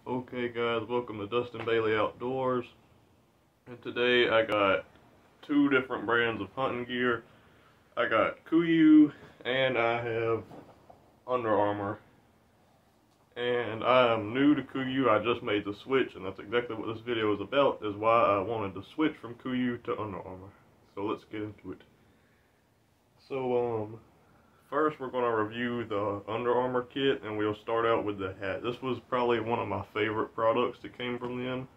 Okay guys, welcome to Dustin Bailey Outdoors, and today I got two different brands of hunting gear. I got Kuiu and I have Under Armour, and I am new to Kuiu. I just made the switch, and that's exactly what this video is about, is why I wanted to switch from Kuiu to Under Armour. So let's get into it. So first we're going to review the Under Armour kit, and we'll start out with the hat. This was probably one of my favorite products that came from them.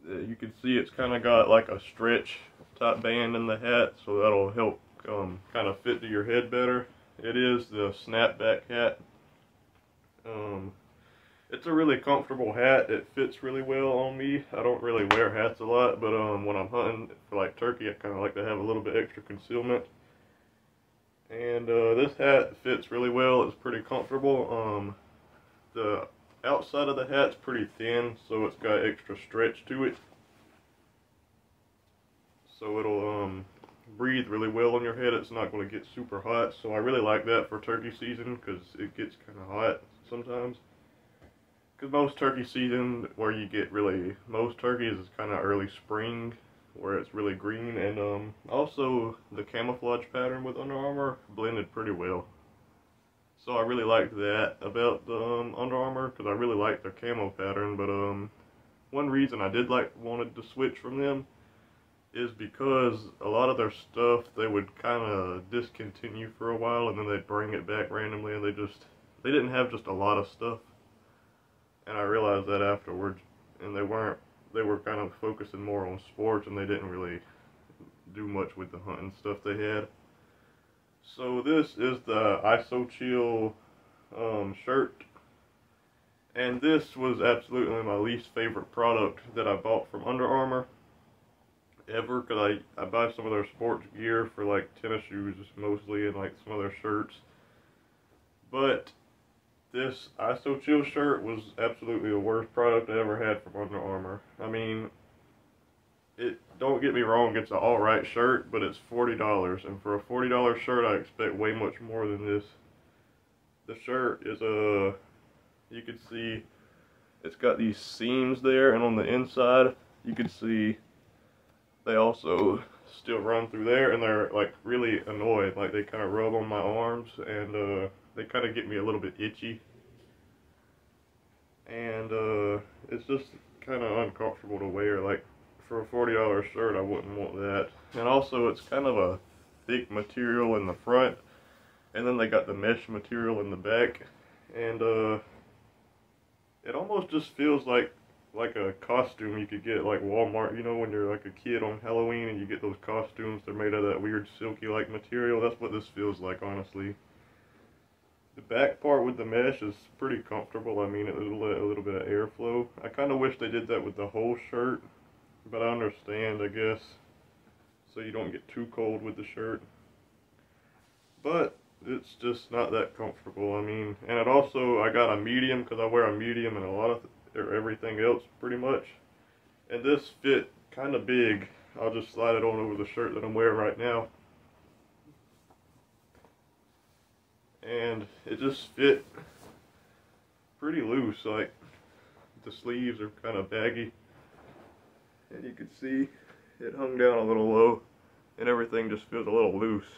You can see it's kind of got like a stretch type band in the hat, so that'll help kind of fit to your head better. It is the snapback hat. It's a really comfortable hat. It fits really well on me. I don't really wear hats a lot, but when I'm hunting for like turkey, I kind of like to have a little bit extra concealment. And this hat fits really well. It's pretty comfortable. The outside of the hat's pretty thin, so it's got extra stretch to it. So it'll breathe really well on your head. It's not going to get super hot. So I really like that for turkey season, because it gets kind of hot sometimes. Because most turkey season, where you get really most turkeys, is kind of early spring, where it's really green. And also the camouflage pattern with Under Armour blended pretty well. So I really liked that about the Under Armour, because I really liked their camo pattern. But one reason I wanted to switch from them is because a lot of their stuff they would kind of discontinue for a while, and then they'd bring it back randomly, and they didn't have just a lot of stuff. And I realized that afterwards, and they were kind of focusing more on sports, and they didn't really do much with the hunting stuff they had. So this is the ISO Chill shirt, and this was absolutely my least favorite product that I bought from Under Armour ever, because I buy some of their sports gear for like tennis shoes mostly, and like some of their shirts. But this ISO Chill shirt was absolutely the worst product I ever had from Under Armour. I mean, don't get me wrong, it's an alright shirt, but it's $40, and for a $40 shirt I expect way much more than this. The shirt is you can see it's got these seams there, and on the inside you can see they also still run through there, and they're like really annoying. Like they kind of rub on my arms, and they kind of get me a little bit itchy, and it's just kind of uncomfortable to wear. Like for a $40 shirt, I wouldn't want that. And also, it's kind of a thick material in the front, and then they got the mesh material in the back, and it almost just feels like a costume you could get at like Walmart, you know, when you're like a kid on Halloween and you get those costumes. They're made out of that weird silky like material. That's what this feels like, honestly. The back part with the mesh is pretty comfortable. I mean, it'll let a little bit of airflow. I kind of wish they did that with the whole shirt, but I understand, I guess, so you don't get too cold with the shirt. But it's just not that comfortable. I mean, and it also, I got a medium, because I wear a medium in a lot of everything else pretty much, and this fit kind of big. I'll just slide it on over the shirt that I'm wearing right now, and it just fit pretty loose. Like the sleeves are kind of baggy, and you can see it hung down a little low, and everything just feels a little loose.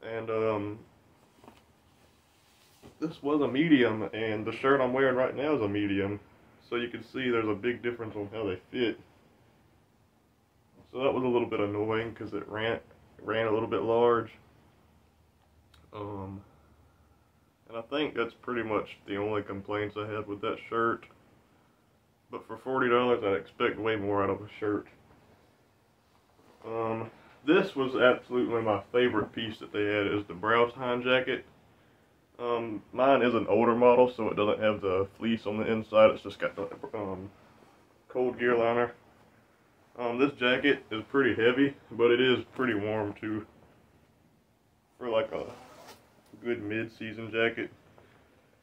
And this was a medium, and the shirt I'm wearing right now is a medium, so you can see there's a big difference on how they fit. So that was a little bit annoying, because it ran a little bit large. And I think that's pretty much the only complaints I had with that shirt. But for $40, I expect way more out of a shirt. This was absolutely my favorite piece that they had, is the brow tine jacket. Mine is an older model, so it doesn't have the fleece on the inside. It's just got the cold gear liner. This jacket is pretty heavy, but it is pretty warm too, for like a good mid-season jacket.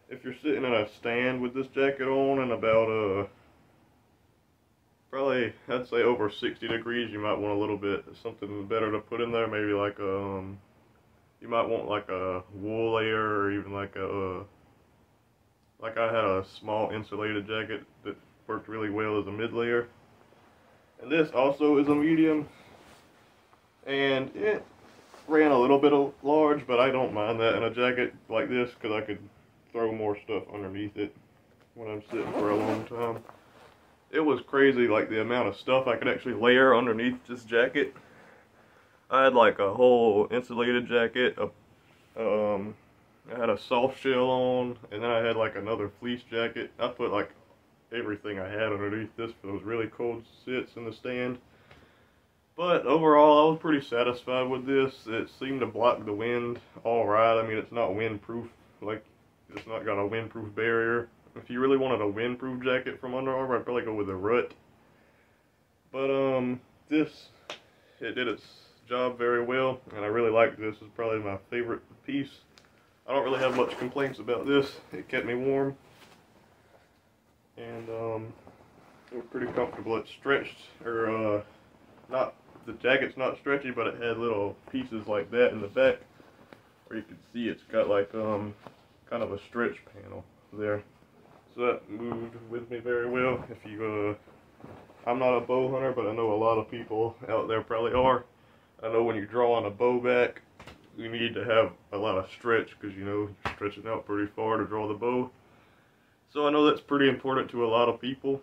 If you're sitting in a stand with this jacket on and about probably, I'd say over 60 degrees, you might want a little bit something better to put in there. Maybe like you might want like a wool layer, or even like a Like I had a small insulated jacket that worked really well as a mid layer. And this also is a medium. And it ran a little bit of large, but I don't mind that in a jacket like this because I could throw more stuff underneath it when I'm sitting for a long time. It was crazy, like the amount of stuff I could actually layer underneath this jacket. I had like a whole insulated jacket, I had a soft shell on, and then I had like another fleece jacket. I put like everything I had underneath this for those really cold sits in the stand. But overall, I was pretty satisfied with this. It seemed to block the wind all right. I mean, it's not windproof, like it's not got a windproof barrier. If you really wanted a windproof jacket from Under Armour, I'd probably go with a Rut. But it did its job very well, and I really like this. It's probably my favorite piece. I don't really have much complaints about this. It kept me warm, and it was pretty comfortable. It stretched, or not. The jacket's not stretchy, but it had little pieces like that in the back, where you can see it's got like kind of a stretch panel there. So that moved with me very well. If you, I'm not a bow hunter, but I know a lot of people out there probably are. I know when you draw on a bow back, you need to have a lot of stretch because you know you're stretching out pretty far to draw the bow. So I know that's pretty important to a lot of people,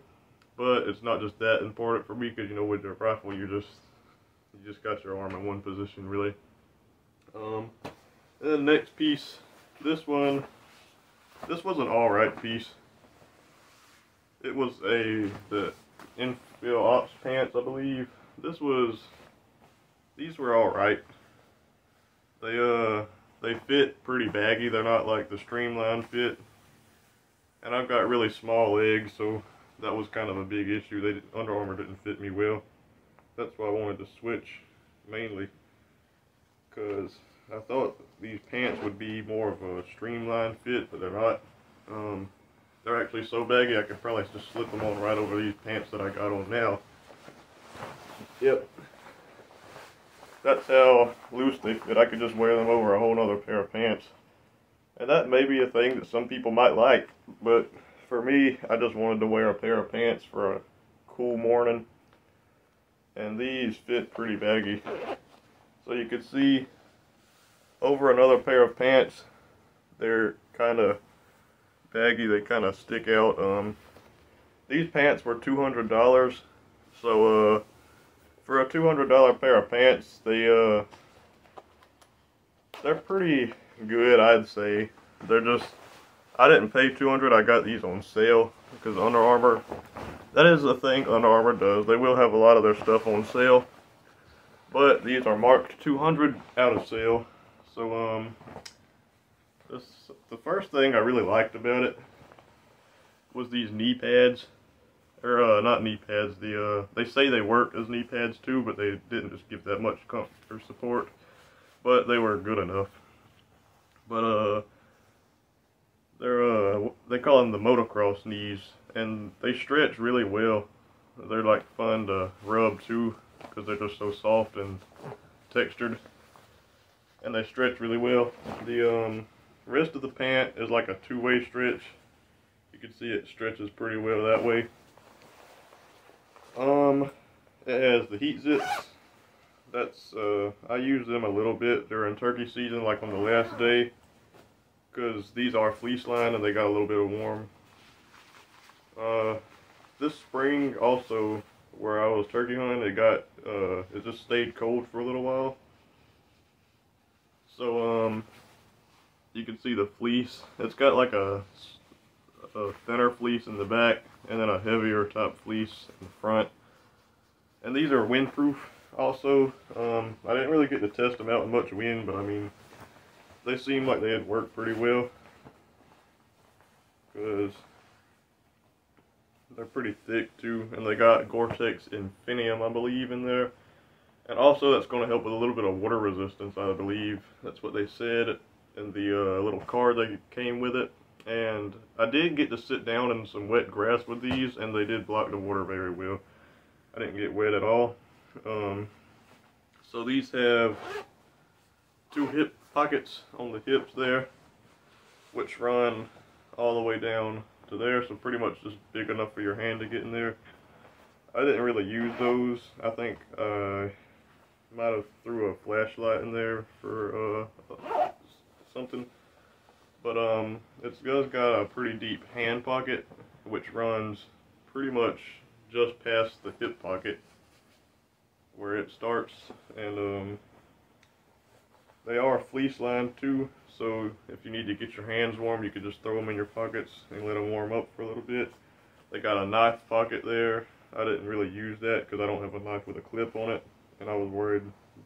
but it's not just that important for me because you know with your rifle you just got your arm in one position really. And then the next piece, this was an alright piece. It was the infil ops pants, I believe. These were alright. They fit pretty baggy. They're not like the streamline fit. And I've got really small legs, so that was kind of a big issue. Under Armour didn't fit me well. That's why I wanted to switch, mainly. Because I thought these pants would be more of a streamline fit, but they're not. They're actually so baggy I could probably just slip them on right over these pants that I got on now. Yep. That's how loose they fit. I could just wear them over a whole other pair of pants. And that may be a thing that some people might like, but for me, I just wanted to wear a pair of pants for a cool morning. And these fit pretty baggy. So you can see over another pair of pants, they're kind of baggy, they kind of stick out. These pants were $200, so for a $200 pair of pants, they're pretty good, I'd say. I didn't pay $200, I got these on sale, because Under Armour, that is the thing Under Armour does. They will have a lot of their stuff on sale, but these are marked $200 out of sale. So, the first thing I really liked about it was these knee pads. Or, not knee pads, they say they work as knee pads too, but they didn't just give that much comfort or support. But they were good enough. But, they call them the motocross knees, and they stretch really well. They're like fun to rub too, because they're just so soft and textured. And they stretch really well. The rest of the pant is like a two-way stretch. You can see it stretches pretty well that way. It has the heat zips. I use them a little bit during turkey season, like on the last day, because these are fleece lined and they got a little bit of warm. This spring also, where I was turkey hunting, it just stayed cold for a little while. So, you can see the fleece. It's got like a thinner fleece in the back, and then a heavier top fleece in the front. And these are windproof also. I didn't really get to test them out in much wind, but I mean, they seemed like they had worked pretty well, because they're pretty thick too, and they got Gore-Tex Infinium, I believe, in there. And also that's going to help with a little bit of water resistance, I believe. That's what they said in the little card that came with it. And I did get to sit down in some wet grass with these, and they did block the water very well. I didn't get wet at all. So these have two hip pockets on the hips there, which run all the way down to there, so pretty much just big enough for your hand to get in there. I didn't really use those. I think might have threw a flashlight in there for something. But it's got a pretty deep hand pocket, which runs pretty much just past the hip pocket where it starts, and they are fleece lined too, so if you need to get your hands warm, you could just throw them in your pockets and let them warm up for a little bit. They got a knife pocket there. I didn't really use that because I don't have a knife with a clip on it, and I was worried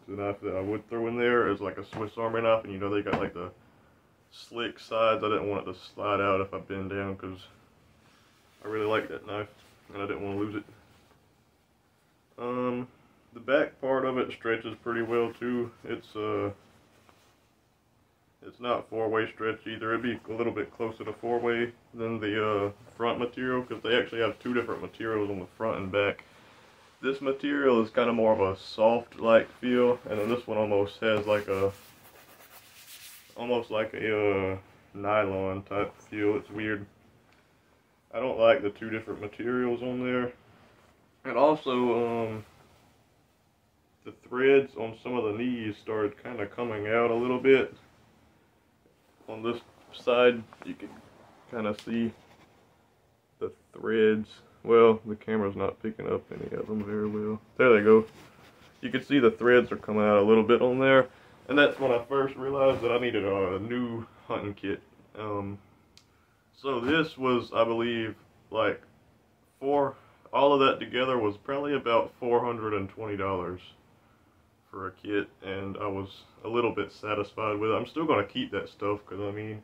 the knife that I would throw in there is like a Swiss Army knife, and you know they got like the slick sides. I didn't want it to slide out if I bend down because I really like that knife and I didn't want to lose it. The back part of it stretches pretty well too. It's not 4-way stretch either. It'd be a little bit closer to 4-way than the front material, because they actually have two different materials on the front and back. This material is kind of more of a soft like feel, and then this one almost has like a nylon type feel. It's weird. I don't like the two different materials on there. And also the threads on some of the knees started kind of coming out a little bit. On this side you can kind of see the threads. Well, the camera's not picking up any of them very well. There they go. You can see the threads are coming out a little bit on there. And that's when I first realized that I needed a new hunting kit. So this was, I believe, like all of that together was probably about $420 for a kit, and I was a little bit satisfied with it. I'm still going to keep that stuff because, I mean,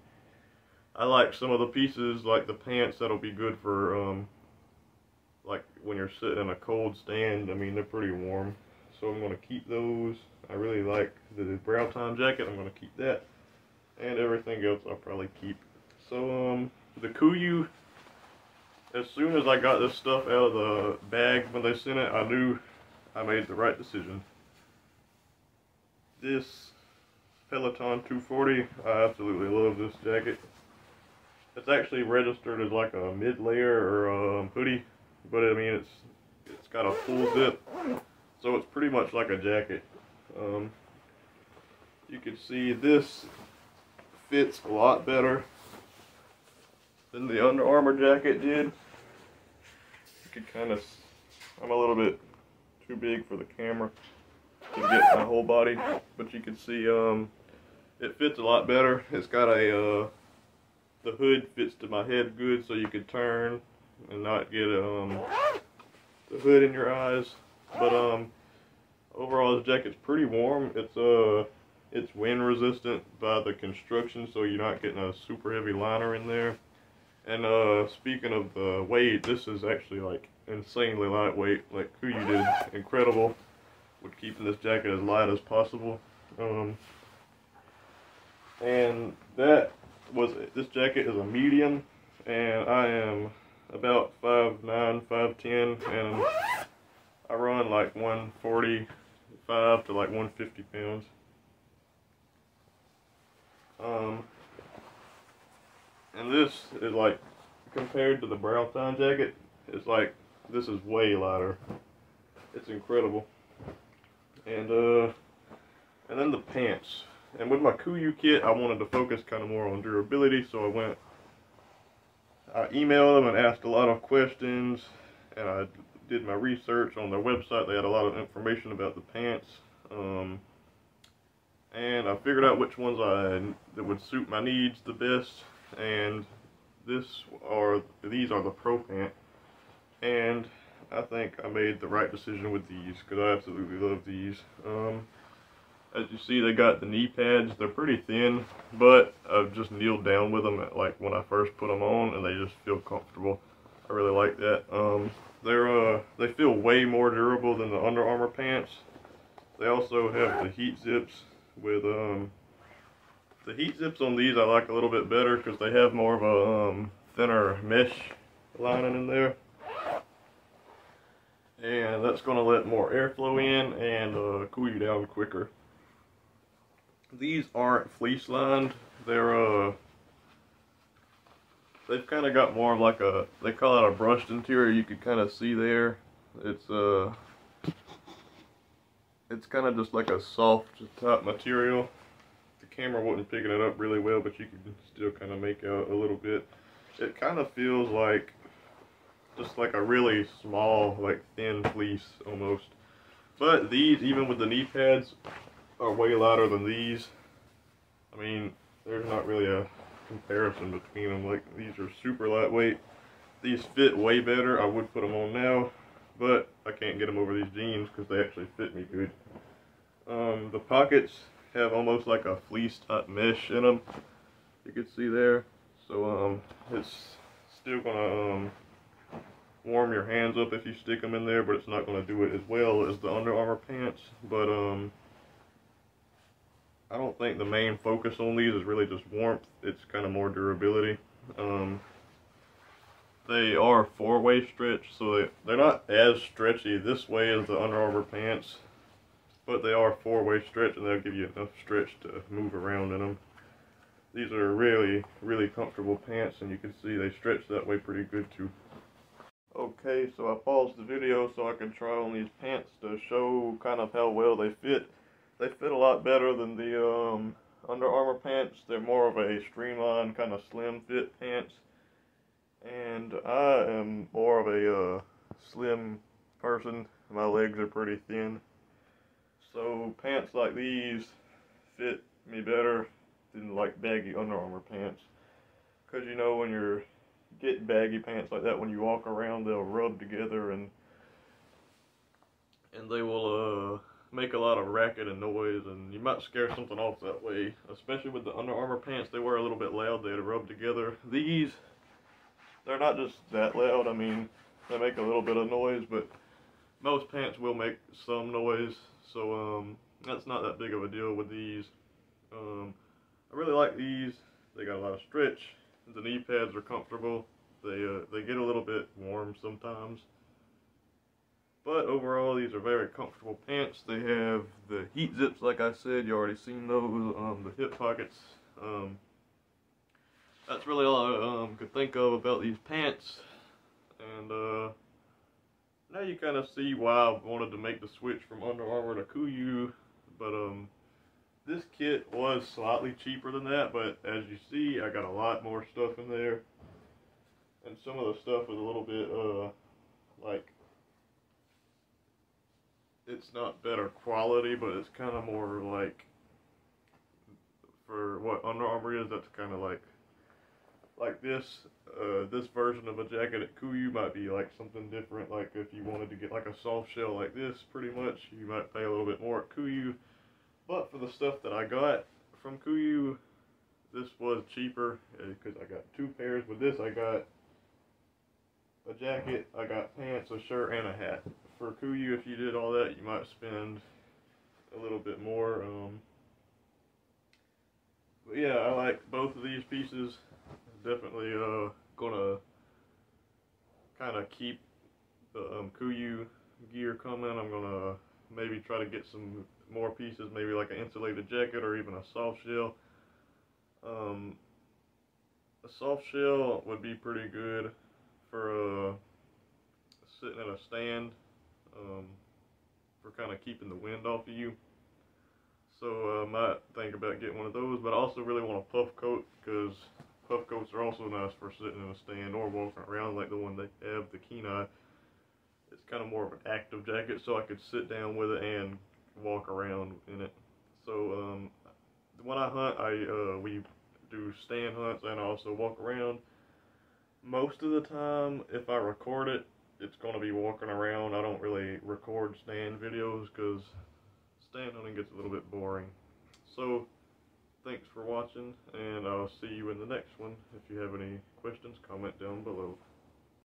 I like some of the pieces, like the pants, that'll be good for, like when you're sitting in a cold stand. I mean, they're pretty warm, so I'm going to keep those. I really like the brow tine jacket. I'm going to keep that, and everything else I'll probably keep. So, the Kuiu, as soon as I got this stuff out of the bag when they sent it, I knew I made the right decision. This Peloton 240, I absolutely love this jacket. It's actually registered as like a mid-layer or a hoodie, but I mean it's got a full zip, so it's pretty much like a jacket. You can see this fits a lot better than the Under Armour jacket did. You could kind of, I'm a little bit too big for the camera to get my whole body, but you can see it fits a lot better. It's got a the hood fits to my head good, so you could turn and not get the hood in your eyes. But overall, this jacket's pretty warm. It's wind resistant by the construction, so you're not getting a super heavy liner in there. And speaking of the weight, this is actually like insanely lightweight. Like Kuiu did incredible with keeping this jacket as light as possible. And this jacket is a medium, and I am about 5'9", 5'10", and I run like 145 to like 150 pounds. And this is like, compared to the brow tine jacket, it's like, this is way lighter. It's incredible. And then the pants. And with my Kuiu kit, I wanted to focus kind of more on durability, so I emailed them and asked a lot of questions, and I did my research on their website. They had a lot of information about the pants. And I figured out which ones that would suit my needs the best, and these are the Pro Pant, and I think I made the right decision with these because I absolutely love these. As you see, they got the knee pads. They're pretty thin, but I've just kneeled down with them like when I first put them on, and they just feel comfortable. I really like that. They feel way more durable than the Under Armour pants. They also have the heat zips with the heat zips on these I like a little bit better because they have more of a thinner mesh lining in there, and that's going to let more airflow in and cool you down quicker. These aren't fleece lined. They're they've kind of got more of like a, they call it a brushed interior. You could kind of see there. It's kind of just like a soft top material. The camera wasn't picking it up really well, but you can still kind of make out a little bit. It kind of feels like just like a really small, like thin fleece almost. But these, even with the knee pads, are way lighter than these. I mean, there's not really a comparison between them. Like, these are super lightweight. These fit way better. I would put them on now, but I can't get them over these jeans because they actually fit me good. The pockets have almost like a fleece type mesh in them. You can see there. So it's still gonna warm your hands up if you stick them in there, but it's not gonna do it as well as the Under Armour pants. But I don't think the main focus on these is really just warmth. It's kind of more durability. They are 4-way stretch, so they're not as stretchy this way as the Under Armour pants, but they are 4-way stretch, and they'll give you enough stretch to move around in them. These are really, really comfortable pants, and you can see they stretch that way pretty good too. Okay, so I paused the video so I can try on these pants to show kind of how well they fit. They fit a lot better than the Under Armour pants. They're more of a streamlined, kind of slim fit pants. And I am more of a slim person. My legs are pretty thin. So pants like these fit me better than like baggy Under Armour pants. Because you know, when you're getting baggy pants like that, when you walk around, they'll rub together and they will make a lot of racket and noise, and you might scare something off that way. Especially with the Under Armour pants, they were a little bit loud. They'd rub together. These, they're not just that loud. I mean, they make a little bit of noise, but most pants will make some noise, so that's not that big of a deal with these. I really like these. They got a lot of stretch. The knee pads are comfortable. They get a little bit warm sometimes. But overall, these are very comfortable pants. They have the heat zips, like I said. You already seen those. The hip pockets. That's really all I could think of about these pants. And now you kind of see why I wanted to make the switch from Under Armour to Kuiu. But this kit was slightly cheaper than that. But as you see, I got a lot more stuff in there. And some of the stuff is a little bit like, it's not better quality, but it's kind of more like, for what Under Armour is, that's kind of like this. This version of a jacket at Kuiu might be like something different. Like if you wanted to get like a soft shell like this, pretty much, you might pay a little bit more at Kuiu. But for the stuff that I got from Kuiu, this was cheaper because I got 2 pairs. With this, I got a jacket, I got pants, a shirt, and a hat. For Kuiu, if you did all that, you might spend a little bit more. But yeah, I like both of these pieces. Definitely gonna kind of keep the Kuiu gear coming. I'm gonna maybe try to get some more pieces, maybe like an insulated jacket or even a soft shell. A soft shell would be pretty good for sitting at a stand, for kind of keeping the wind off of you. So I might think about getting one of those, but I also really want a puff coat, because puff coats are also nice for sitting in a stand or walking around, like the one they have, the Kenai. It's kind of more of an active jacket, so I could sit down with it and walk around in it. So when I hunt, we do stand hunts and I also walk around. Most of the time, if I record it, it's going to be walking around. I don't really record stand videos because stand hunting gets a little bit boring. So thanks for watching, and I'll see you in the next one. If you have any questions, comment down below.